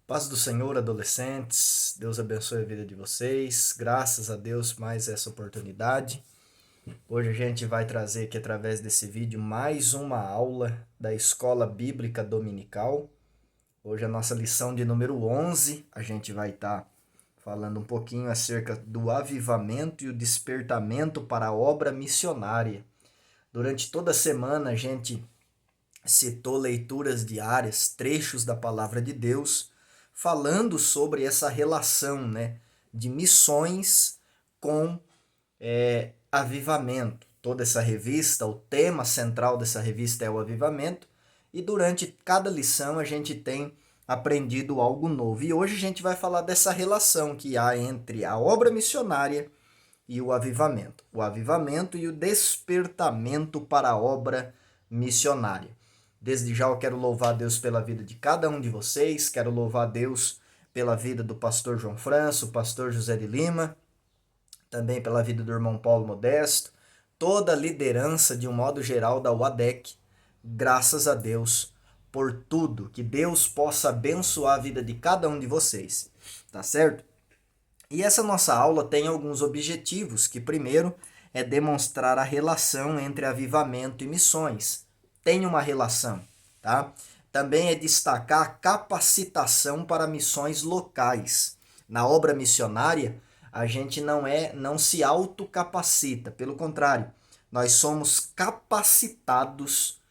Paz do Senhor, adolescentes. Deus abençoe a vida de vocês. Graças a Deus mais essa oportunidade. Hoje a gente vai trazer aqui através desse vídeo mais uma aula da Escola Bíblica Dominical. Hoje a nossa lição de número 11, a gente vai estar falando um pouquinho acerca do avivamento e o despertamento para a obra missionária. Durante toda a semana a gente citou leituras diárias, trechos da palavra de Deus, falando sobre essa relação, né, de missões com avivamento. Toda essa revista, o tema central dessa revista é o avivamento, e durante cada lição a gente tem aprendido algo novo. E hoje a gente vai falar dessa relação que há entre a obra missionária e o avivamento e o despertamento para a obra missionária. Desde já eu quero louvar a Deus pela vida de cada um de vocês, quero louvar a Deus pela vida do pastor João Franço, pastor José de Lima, também pela vida do irmão Paulo Modesto, toda a liderança de um modo geral da UADEC, graças a Deus por tudo, que Deus possa abençoar a vida de cada um de vocês, tá certo? E essa nossa aula tem alguns objetivos, que primeiro é demonstrar a relação entre avivamento e missões. Tem uma relação, tá? Também é destacar a capacitação para missões locais. Na obra missionária, a gente não se autocapacita, pelo contrário, nós somos capacitados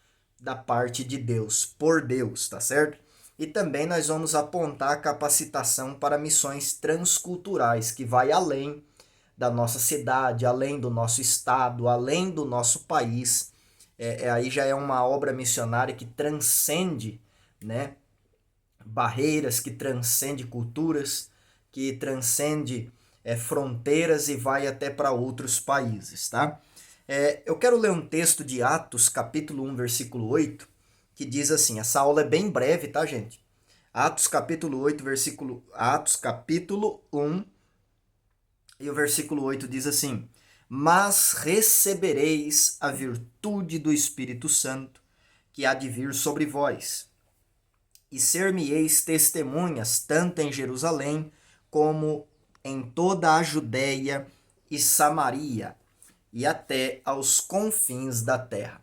da parte de Deus, por Deus, tá certo? E também nós vamos apontar a capacitação para missões transculturais, que vai além da nossa cidade, além do nosso estado, além do nosso país. Aí já é uma obra missionária que transcende, né, barreiras, que transcende culturas, que transcende fronteiras e vai até para outros países, tá? Eu quero ler um texto de Atos, capítulo 1, versículo 8, que diz assim, essa aula é bem breve, tá, gente? Atos capítulo 8, Atos capítulo 1 e o versículo 8 diz assim: Mas recebereis a virtude do Espírito Santo, que há de vir sobre vós, e ser-me-eis testemunhas, tanto em Jerusalém, como em toda a Judéia e Samaria, e até aos confins da terra.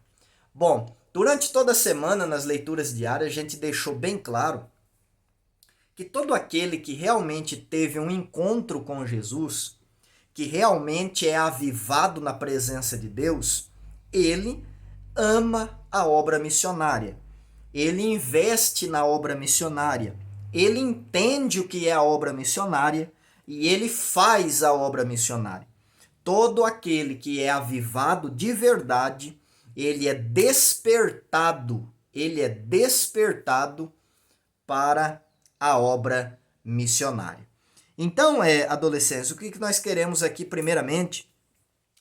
Bom, durante toda a semana, nas leituras diárias, a gente deixou bem claro que todo aquele que realmente teve um encontro com Jesus, que realmente é avivado na presença de Deus, ele ama a obra missionária. Ele investe na obra missionária. Ele entende o que é a obra missionária e ele faz a obra missionária. Todo aquele que é avivado de verdade, ele é despertado para a obra missionária. Então, adolescentes, o que nós queremos aqui, primeiramente,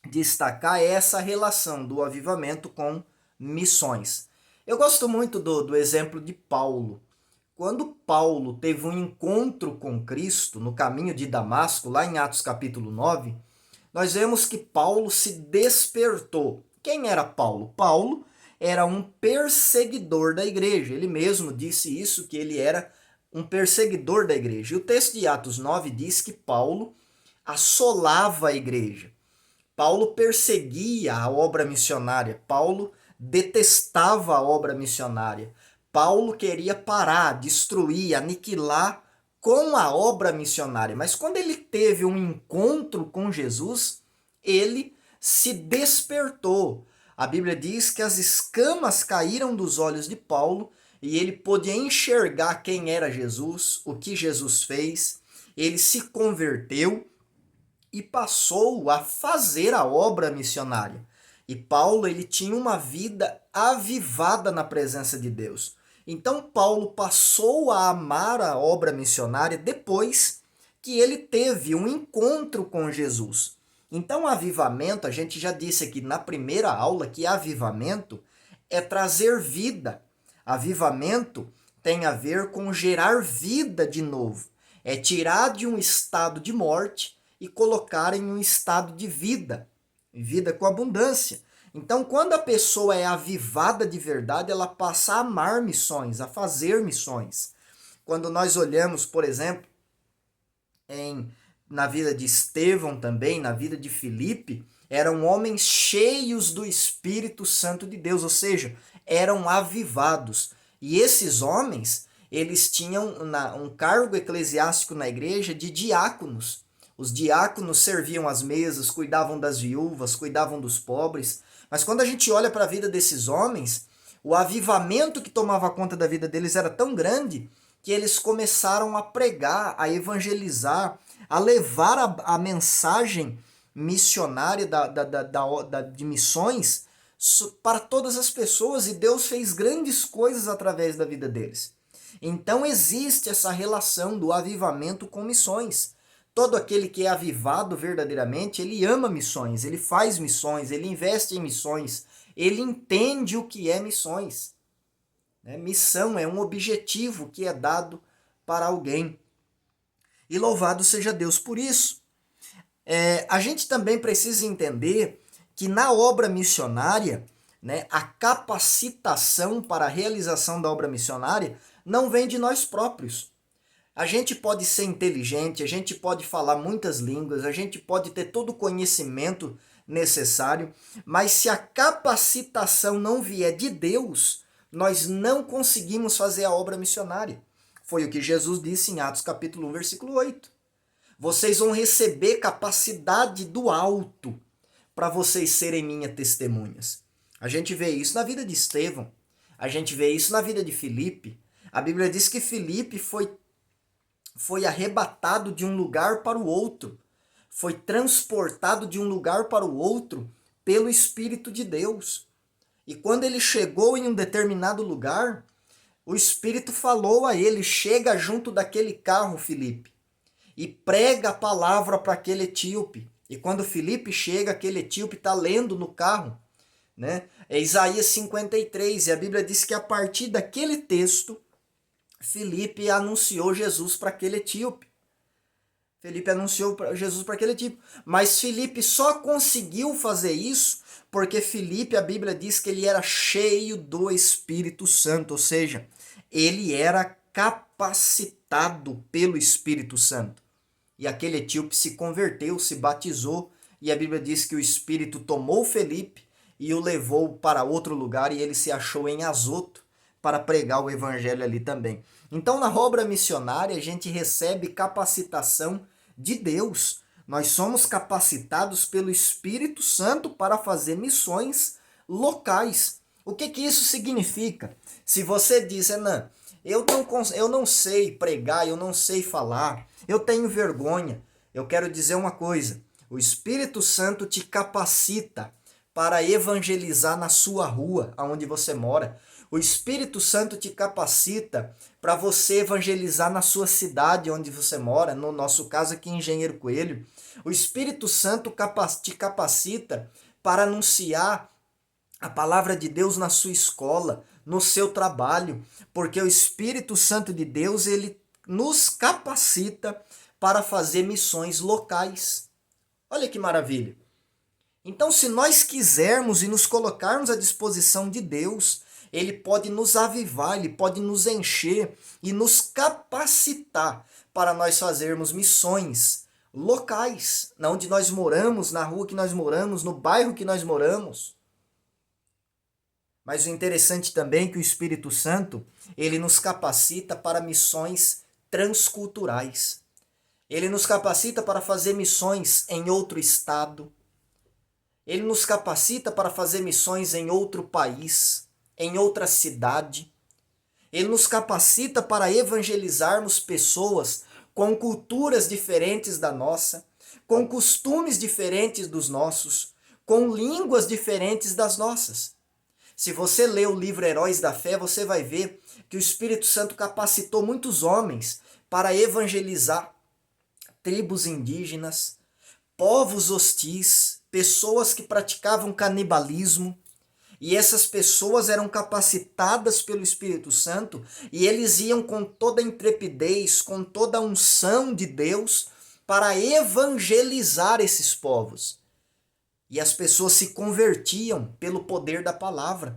destacar é essa relação do avivamento com missões. Eu gosto muito do exemplo de Paulo. Quando Paulo teve um encontro com Cristo no caminho de Damasco, lá em Atos capítulo 9, nós vemos que Paulo se despertou. Quem era Paulo? Paulo era um perseguidor da igreja. Ele mesmo disse isso, que ele era um perseguidor da igreja. E o texto de Atos 9 diz que Paulo assolava a igreja. Paulo perseguia a obra missionária. Paulo detestava a obra missionária. Paulo queria parar, destruir, aniquilar com a obra missionária. Mas quando ele teve um encontro com Jesus, ele se despertou. A Bíblia diz que as escamas caíram dos olhos de Paulo e ele pôde enxergar quem era Jesus, o que Jesus fez. Ele se converteu e passou a fazer a obra missionária. E Paulo, ele tinha uma vida avivada na presença de Deus. Então Paulo passou a amar a obra missionária depois que ele teve um encontro com Jesus. Então avivamento, a gente já disse aqui na primeira aula que avivamento é trazer vida. Avivamento tem a ver com gerar vida de novo. É tirar de um estado de morte e colocar em um estado de vida, vida com abundância. Então, quando a pessoa é avivada de verdade, ela passa a amar missões, a fazer missões. Quando nós olhamos, por exemplo, na vida de Estevão também, na vida de Filipe, eram homens cheios do Espírito Santo de Deus, ou seja, eram avivados. E esses homens, eles tinham um cargo eclesiástico na igreja de diáconos. Os diáconos serviam as mesas, cuidavam das viúvas, cuidavam dos pobres. Mas quando a gente olha para a vida desses homens, o avivamento que tomava conta da vida deles era tão grande que eles começaram a pregar, a evangelizar, a levar a mensagem missionária de missões para todas as pessoas, e Deus fez grandes coisas através da vida deles. Então existe essa relação do avivamento com missões. Todo aquele que é avivado verdadeiramente, ele ama missões, ele faz missões, ele investe em missões, ele entende o que é missões. Missão é um objetivo que é dado para alguém. E louvado seja Deus por isso. A gente também precisa entender que na obra missionária, a capacitação para a realização da obra missionária não vem de nós próprios. A gente pode ser inteligente, a gente pode falar muitas línguas, a gente pode ter todo o conhecimento necessário, mas se a capacitação não vier de Deus, nós não conseguimos fazer a obra missionária. Foi o que Jesus disse em Atos capítulo 1, versículo 8. Vocês vão receber capacidade do alto para vocês serem minhas testemunhas. A gente vê isso na vida de Estevão, a gente vê isso na vida de Filipe. A Bíblia diz que Filipe foi arrebatado de um lugar para o outro, foi transportado de um lugar para o outro pelo Espírito de Deus. E quando ele chegou em um determinado lugar, o Espírito falou a ele: chega junto daquele carro, Filipe, e prega a palavra para aquele etíope. E quando Filipe chega, aquele etíope está lendo no carro, É Isaías 53, e a Bíblia diz que a partir daquele texto, Filipe anunciou Jesus para aquele etíope. Filipe anunciou Jesus para aquele etíope. Mas Filipe só conseguiu fazer isso porque Filipe, a Bíblia diz que ele era cheio do Espírito Santo, ou seja, ele era capacitado pelo Espírito Santo. E aquele etíope se converteu, se batizou, e a Bíblia diz que o Espírito tomou Filipe e o levou para outro lugar, e ele se achou em Azoto para pregar o evangelho ali também. Então, na obra missionária, a gente recebe capacitação de Deus. Nós somos capacitados pelo Espírito Santo para fazer missões locais. O que isso significa? Se você diz, Renan, eu não sei pregar, eu não sei falar, eu tenho vergonha, eu quero dizer uma coisa: o Espírito Santo te capacita para evangelizar na sua rua, aonde você mora. O Espírito Santo te capacita para você evangelizar na sua cidade onde você mora, no nosso caso aqui em Engenheiro Coelho. O Espírito Santo te capacita para anunciar a palavra de Deus na sua escola, no seu trabalho, porque o Espírito Santo de Deus, ele nos capacita para fazer missões locais. Olha que maravilha! Então, se nós quisermos e nos colocarmos à disposição de Deus, ele pode nos avivar, ele pode nos encher e nos capacitar para nós fazermos missões locais, onde nós moramos, na rua que nós moramos, no bairro que nós moramos. Mas o interessante também é que o Espírito Santo, ele nos capacita para missões transculturais. Ele nos capacita para fazer missões em outro estado. Ele nos capacita para fazer missões em outro país, em outra cidade. Ele nos capacita para evangelizarmos pessoas com culturas diferentes da nossa, com costumes diferentes dos nossos, com línguas diferentes das nossas. Se você ler o livro Heróis da Fé, você vai ver que o Espírito Santo capacitou muitos homens para evangelizar tribos indígenas, povos hostis, pessoas que praticavam canibalismo, e essas pessoas eram capacitadas pelo Espírito Santo e eles iam com toda a intrepidez, com toda a unção de Deus para evangelizar esses povos. E as pessoas se convertiam pelo poder da palavra,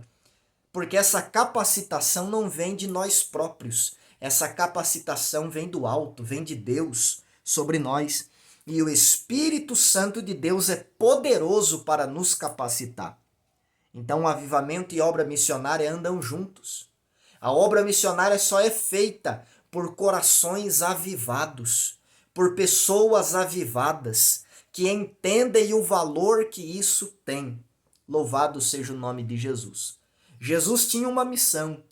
porque essa capacitação não vem de nós próprios, Essa capacitação vem do alto, vem de Deus sobre nós. E o Espírito Santo de Deus é poderoso para nos capacitar. Então, o avivamento e obra missionária andam juntos. A obra missionária só é feita por corações avivados, por pessoas avivadas, que entendem o valor que isso tem. Louvado seja o nome de Jesus. Jesus tinha uma missão.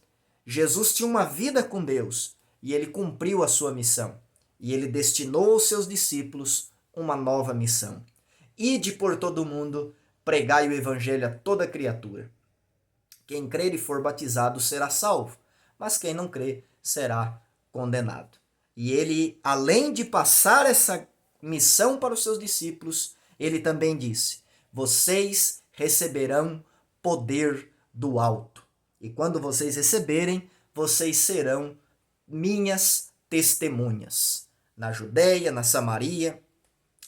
Jesus tinha uma vida com Deus e ele cumpriu a sua missão. E ele destinou aos seus discípulos uma nova missão. Ide por todo o mundo, pregai o evangelho a toda criatura. Quem crer e for batizado será salvo, mas quem não crer será condenado. E ele, além de passar essa missão para os seus discípulos, ele também disse: vocês receberão poder do alto. E quando vocês receberem, vocês serão minhas testemunhas. Na Judéia, na Samaria,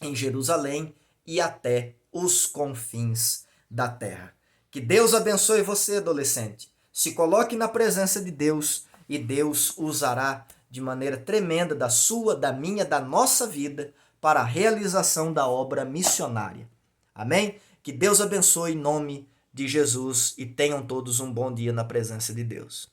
em Jerusalém e até os confins da terra. Que Deus abençoe você, adolescente. Se coloque na presença de Deus e Deus usará de maneira tremenda da sua, da minha, da nossa vida para a realização da obra missionária. Amém? Que Deus abençoe em nome de Jesus e tenham todos um bom dia na presença de Deus.